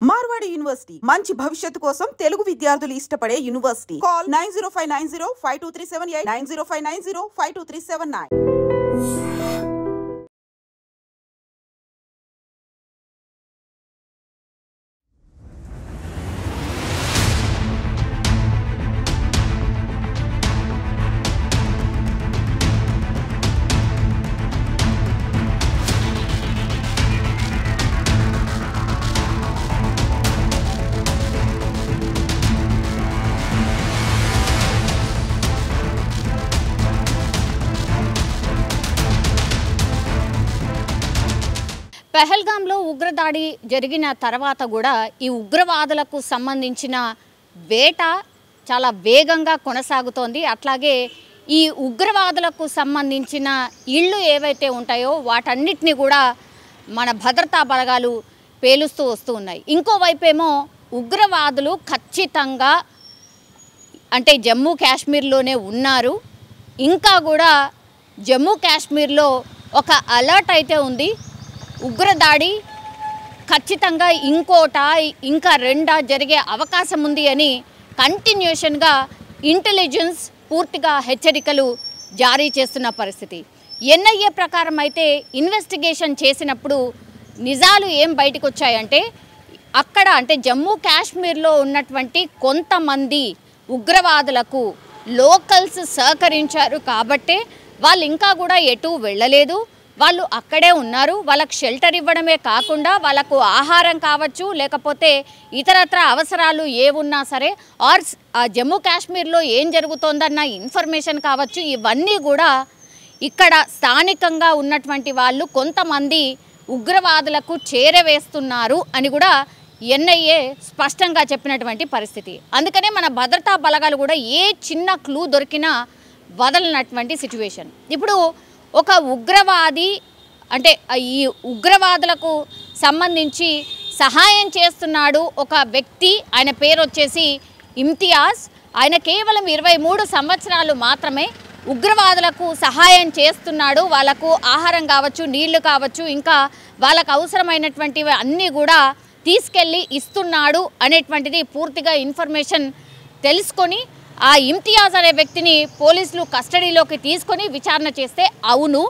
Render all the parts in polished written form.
Marwadi university మంచి భవిష్యత్తు కోసం తెలుగు విద్యార్థులు ఇష్టపడే యూనివర్సిటీ. కాల్ 9059052378 9059052379. పెహల్గాంలో ఉగ్రదాడి జరిగిన తర్వాత కూడా ఈ ఉగ్రవాదులకు సంబంధించిన వేట చాలా వేగంగా కొనసాగుతోంది. అట్లాగే ఈ ఉగ్రవాదులకు సంబంధించిన ఇళ్ళు ఏవైతే ఉంటాయో వాటన్నిటిని కూడా మన భద్రతా బలగాలు పేలుస్తూ వస్తూ ఉన్నాయి. ఇంకోవైపేమో ఉగ్రవాదులు ఖచ్చితంగా అంటే జమ్మూ కాశ్మీర్లోనే ఉన్నారు. ఇంకా కూడా జమ్మూ కాశ్మీర్లో ఒక అలర్ట్ అయితే ఉంది. ఉగ్రదాడి ఖచ్చితంగా ఇంకోట ఇంకా రెండా జరిగే అవకాశం ఉంది అని కంటిన్యూషన్గా ఇంటెలిజెన్స్ పూర్తిగా హెచ్చరికలు జారీ చేస్తున్న పరిస్థితి. ఎన్ఐఏ ప్రకారం అయితే ఇన్వెస్టిగేషన్ చేసినప్పుడు నిజాలు ఏం బయటకు వచ్చాయంటే అక్కడ అంటే జమ్మూ కాశ్మీర్లో ఉన్నటువంటి కొంతమంది ఉగ్రవాదులకు లోకల్స్ సహకరించారు కాబట్టే వాళ్ళు ఇంకా కూడా ఎటు వెళ్ళలేదు. వాళ్ళు అక్కడే ఉన్నారు. వాళ్ళకు షెల్టర్ ఇవ్వడమే కాకుండా వాళ్ళకు ఆహారం కావచ్చు, లేకపోతే ఇతరత్ర అవసరాలు ఏమున్నా సరే ఆర్ జమ్మూ కాశ్మీర్లో ఏం జరుగుతోందన్న ఇన్ఫర్మేషన్ కావచ్చు, ఇవన్నీ కూడా ఇక్కడ స్థానికంగా ఉన్నటువంటి వాళ్ళు కొంతమంది ఉగ్రవాదులకు చేరవేస్తున్నారు అని కూడా ఎన్ఐఏ స్పష్టంగా చెప్పినటువంటి పరిస్థితి. అందుకనే మన భద్రతా బలగాలు కూడా ఏ చిన్న క్లూ దొరికినా వదలనటువంటి సిచ్యువేషన్. ఇప్పుడు ఒక ఉగ్రవాది అంటే ఈ ఉగ్రవాదులకు సంబంధించి సహాయం చేస్తున్నాడు ఒక వ్యక్తి. ఆయన పేరు వచ్చేసి ఇమ్తియాజ్. ఆయన కేవలం 23 సంవత్సరాలు మాత్రమే. ఉగ్రవాదులకు సహాయం చేస్తున్నాడు. వాళ్ళకు ఆహారం కావచ్చు, నీళ్లు కావచ్చు, ఇంకా వాళ్ళకు అవసరమైనటువంటివి అన్నీ కూడా తీసుకెళ్ళి ఇస్తున్నాడు అనేటువంటిది పూర్తిగా ఇన్ఫర్మేషన్ తెలుసుకొని ఆ ఇమ్తియాజ్ అనే వ్యక్తిని పోలీసులు కస్టడీలోకి తీసుకొని విచారణ చేస్తే అవును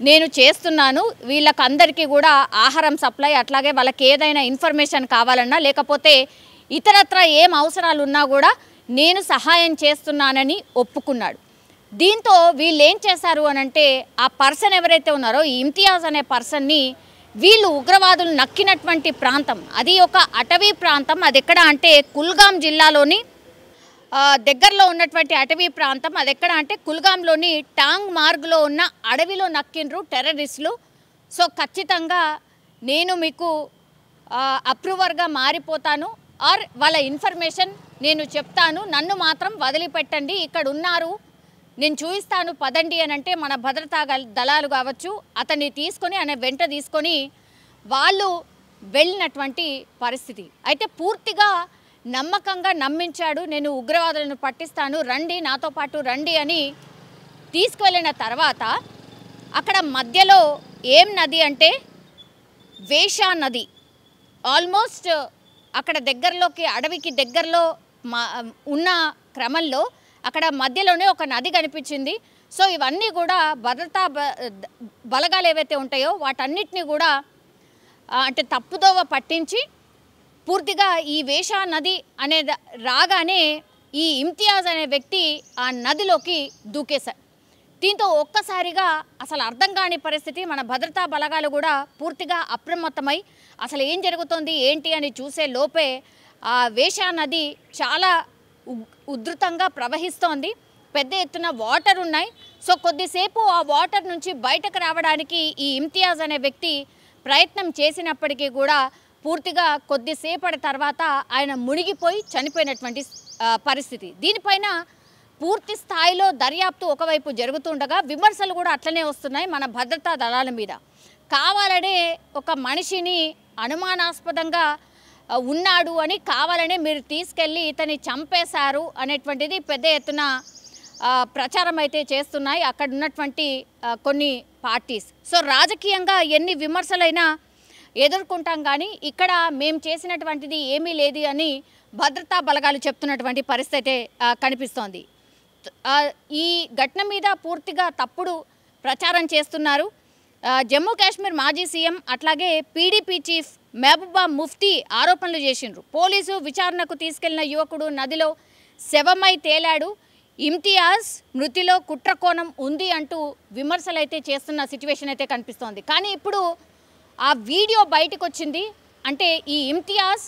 నేను చేస్తున్నాను, వీళ్ళకందరికీ కూడా ఆహారం సప్లై, అట్లాగే వాళ్ళకి ఏదైనా ఇన్ఫర్మేషన్ కావాలన్నా లేకపోతే ఇతరత్ర ఏం అవసరాలు ఉన్నా కూడా నేను సహాయం చేస్తున్నానని ఒప్పుకున్నాడు. దీంతో వీళ్ళు ఏం చేశారు అనంటే ఆ పర్సన్ ఎవరైతే ఉన్నారో ఈ ఇమ్తియాజ్ అనే పర్సన్ని వీళ్ళు ఉగ్రవాదులు నక్కినటువంటి ప్రాంతం, అది ఒక అటవీ ప్రాంతం. అది ఎక్కడ అంటే కుల్గాం జిల్లాలోని దగ్గరలో ఉన్నటువంటి అటవీ ప్రాంతం. అది ఎక్కడ అంటే కుల్గాంలోని టాంగ్ మార్గ్లో ఉన్న అడవిలో నక్కిండ్రు టెర్రరిస్టులు. సో ఖచ్చితంగా నేను మీకు అప్రూవర్గా మారిపోతాను ఆర్ వాళ్ళ ఇన్ఫర్మేషన్ నేను చెప్తాను, నన్ను మాత్రం వదిలిపెట్టండి, ఇక్కడ ఉన్నారు నేను చూపిస్తాను పదండి అని అంటే మన భద్రతా దళాలు కావచ్చు అతన్ని తీసుకొని ఆయన వెంట తీసుకొని వాళ్ళు వెళ్ళినటువంటి పరిస్థితి. అయితే పూర్తిగా నమ్మకంగా నమ్మించాడు, నేను ఉగ్రవాదులను పట్టిస్తాను, రండి నాతో పాటు రండి అని తీసుకువెళ్ళిన తర్వాత అక్కడ మధ్యలో ఏం నది అంటే వేషా నది. ఆల్మోస్ట్ అక్కడ దగ్గరలోకి అడవికి దగ్గరలో ఉన్న క్రమంలో అక్కడ మధ్యలోనే ఒక నది కనిపించింది. సో ఇవన్నీ కూడా భద్రతా బలగాలు ఏవైతే ఉంటాయో వాటన్నిటిని కూడా అంటే తప్పుదోవ పట్టించి పూర్తిగా ఈ వేషా నది అనే రాగానే ఈ ఇమ్తియాజ్ అనే వ్యక్తి ఆ నదిలోకి దూకేశారు. దీంతో ఒక్కసారిగా అసలు అర్థం కాని పరిస్థితి. మన భద్రతా బలగాలు కూడా పూర్తిగా అప్రమత్తమై అసలు ఏం జరుగుతుంది ఏంటి అని చూసే లోపే ఆ వేషా నది చాలా ఉధృతంగా ప్రవహిస్తోంది. పెద్ద ఎత్తున వాటర్ ఉన్నాయి. సో కొద్దిసేపు ఆ వాటర్ నుంచి బయటకు రావడానికి ఈ ఇమ్తియాజ్ అనే వ్యక్తి ప్రయత్నం చేసినప్పటికీ కూడా పూర్తిగా కొద్దిసేపటి తర్వాత ఆయన మునిగిపోయి చనిపోయినటువంటి పరిస్థితి. దీనిపైన పూర్తి స్థాయిలో దర్యాప్తు ఒకవైపు జరుగుతుండగా విమర్శలు కూడా అట్లనే వస్తున్నాయి మన భద్రతా దళాల మీద. కావాలనే ఒక మనిషిని అనుమానాస్పదంగా ఉన్నాడు అని కావాలనే మీరు తీసుకెళ్ళి ఇతని చంపేశారు అనేటువంటిది పెద్ద ఎత్తున ప్రచారం అయితే చేస్తున్నాయి అక్కడ ఉన్నటువంటి కొన్ని పార్టీస్. సో రాజకీయంగా ఎన్ని విమర్శలైనా ఎదుర్కొంటాం, కానీ ఇక్కడ మేము చేసినటువంటిది ఏమీ లేదు అని భద్రతా బలగాలు చెప్తున్నటువంటి పరిస్థితి కనిపిస్తోంది. ఈ ఘటన మీద పూర్తిగా తప్పుడు ప్రచారం చేస్తున్నారు. జమ్మూ కాశ్మీర్ మాజీ సీఎం అట్లాగే పీడీపీ చీఫ్ మహబూబా ముఫ్తీ ఆరోపణలు చేసిండ్రు. పోలీసు విచారణకు తీసుకెళ్లిన యువకుడు నదిలో శవమై తేలాడు, ఇమ్తియాజ్ మృతిలో కుట్రకోణం ఉంది అంటూ విమర్శలు అయితే చేస్తున్న సిచ్యువేషన్ అయితే కనిపిస్తోంది. కానీ ఇప్పుడు ఆ వీడియో బయటకు వచ్చింది. అంటే ఈ ఇమ్తియాజ్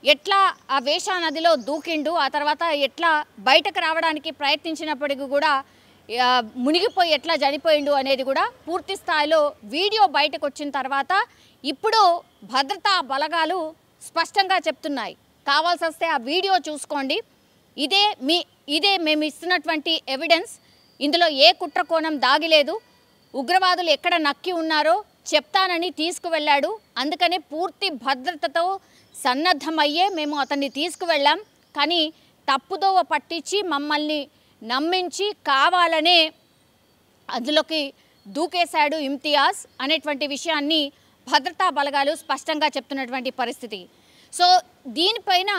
ఎట్లా ఆ వేషా నదిలో దూకిండు, ఆ తర్వాత ఎట్లా బయటకు రావడానికి ప్రయత్నించినప్పటికీ కూడా మునిగిపోయి ఎట్లా చనిపోయిండు అనేది కూడా పూర్తి స్థాయిలో వీడియో బయటకు వచ్చిన తర్వాత ఇప్పుడు భద్రతా బలగాలు స్పష్టంగా చెప్తున్నాయి. కావాల్సి వస్తే ఆ వీడియో చూసుకోండి, ఇదే మేము ఇస్తున్నటువంటి ఎవిడెన్స్, ఇందులో ఏ కుట్రకోణం దాగిలేదు, ఉగ్రవాదులు ఎక్కడ నక్కి ఉన్నారో చెప్తానని తీసుకువెళ్ళాడు, అందుకనే పూర్తి భద్రతతో సన్నద్ధమయ్యే మేము అతన్ని తీసుకువెళ్ళాం, కానీ తప్పుదోవ పట్టించి మమ్మల్ని నమ్మించి కావాలనే అందులోకి దూకేశాడు ఇమ్తియాజ్ అనేటువంటి విషయాన్ని భద్రతా బలగాలు స్పష్టంగా చెప్తున్నటువంటి పరిస్థితి. సో దీనిపైన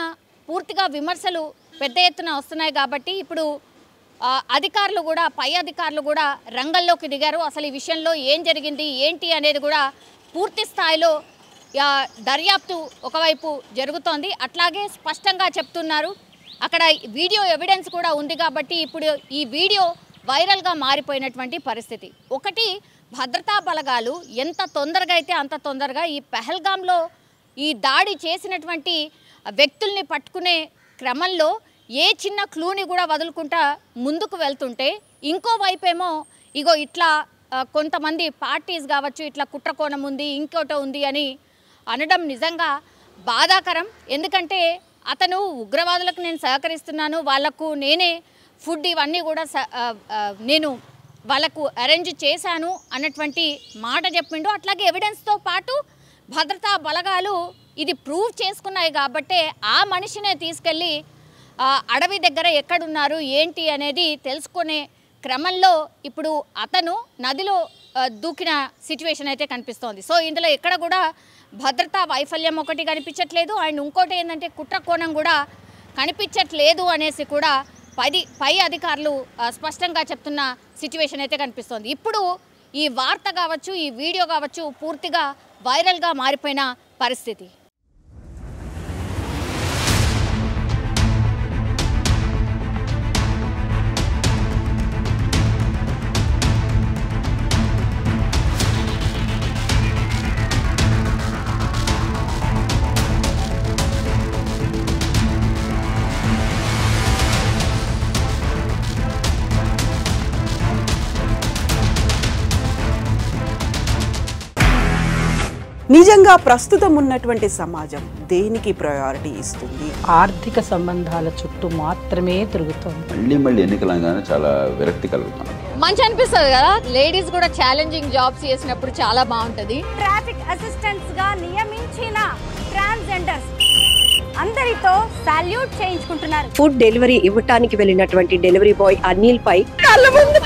పూర్తిగా విమర్శలు పెద్ద ఎత్తున వస్తున్నాయి. కాబట్టి ఇప్పుడు అధికారులు కూడా, పై అధికారులు కూడా రంగంలోకి దిగారు. అసలు ఈ విషయంలో ఏం జరిగింది ఏంటి అనేది కూడా పూర్తి స్థాయిలో దర్యాప్తు ఒకవైపు జరుగుతోంది. అట్లాగే స్పష్టంగా చెప్తున్నారు. అక్కడ వీడియో ఎవిడెన్స్ కూడా ఉంది కాబట్టి ఇప్పుడు ఈ వీడియో వైరల్గా మారిపోయినటువంటి పరిస్థితి. ఒకటి, భద్రతా బలగాలు ఎంత తొందరగా అయితే అంత తొందరగా ఈ పహల్గామ్లో ఈ దాడి చేసినటువంటి వ్యక్తుల్ని పట్టుకునే క్రమంలో ఏ చిన్న క్లూని కూడా వదులుకుంటా ముందుకు వెళ్తుంటే, ఇంకోవైపేమో ఇగో ఇట్లా కొంతమంది పార్టీస్ కావచ్చు ఇట్లా కుట్రకోణం ఉంది, ఇంకోటో ఉంది అని అనడం నిజంగా బాధాకరం. ఎందుకంటే అతను ఉగ్రవాదులకు నేను సహకరిస్తున్నాను, వాళ్లకు నేనే ఫుడ్ ఇవన్నీ కూడా నేను వాళ్ళకు అరేంజ్ చేశాను అన్నటువంటి మాట చెప్పిండు. అట్లాగే ఎవిడెన్స్తో పాటు భద్రతా బలగాలు ఇది ప్రూవ్ చేసుకున్నాయి కాబట్టే ఆ మనిషినే తీసుకెళ్ళి అడవి దగ్గర ఎక్కడున్నారు ఏంటి అనేది తెలుసుకునే క్రమంలో ఇప్పుడు అతను నదిలో దూకిన సిచ్యువేషన్ అయితే కనిపిస్తోంది. సో ఇందులో ఎక్కడ కూడా భద్రతా వైఫల్యం ఒకటి కనిపించట్లేదు, అండ్ ఇంకోటి ఏంటంటే కుట్రకోణం కూడా కనిపించట్లేదు అనేసి కూడా పై అధికారులు స్పష్టంగా చెప్తున్న సిచ్యువేషన్ అయితే కనిపిస్తోంది. ఇప్పుడు ఈ వార్త కావచ్చు, ఈ వీడియో కావచ్చు పూర్తిగా వైరల్గా మారిపోయిన పరిస్థితి. నిజంగా ప్రస్తుతం ఉన్నటువంటి సమాజం దేనికి ప్రయారిటీ ఇస్తుంది? ఆర్థిక సంబంధాల చుట్టూ మాత్రమే తిరుగుతుంది. మళ్ళీ ఎన్నికలంగానే చాలా విరక్తి కలుగుతాను. మంచి అనిపిస్తుంది కదా, లేడీస్ కూడా ఛాలెంజింగ్ జాబ్స్ చేసినప్పుడు చాలా బాగుంటది. ట్రాఫిక్ అసిస్టెంట్స్ గా నియమించిన ట్రాన్స్జెండర్స్ అందరితో సాల్యూట్ చేయించుకుంటున్నారు. ఫుడ్ డెలివరీ ఇవ్వటానికి వెళ్ళినటువంటి డెలివరీ బాయ్ అనిల్ పై కళ్ళ ముందు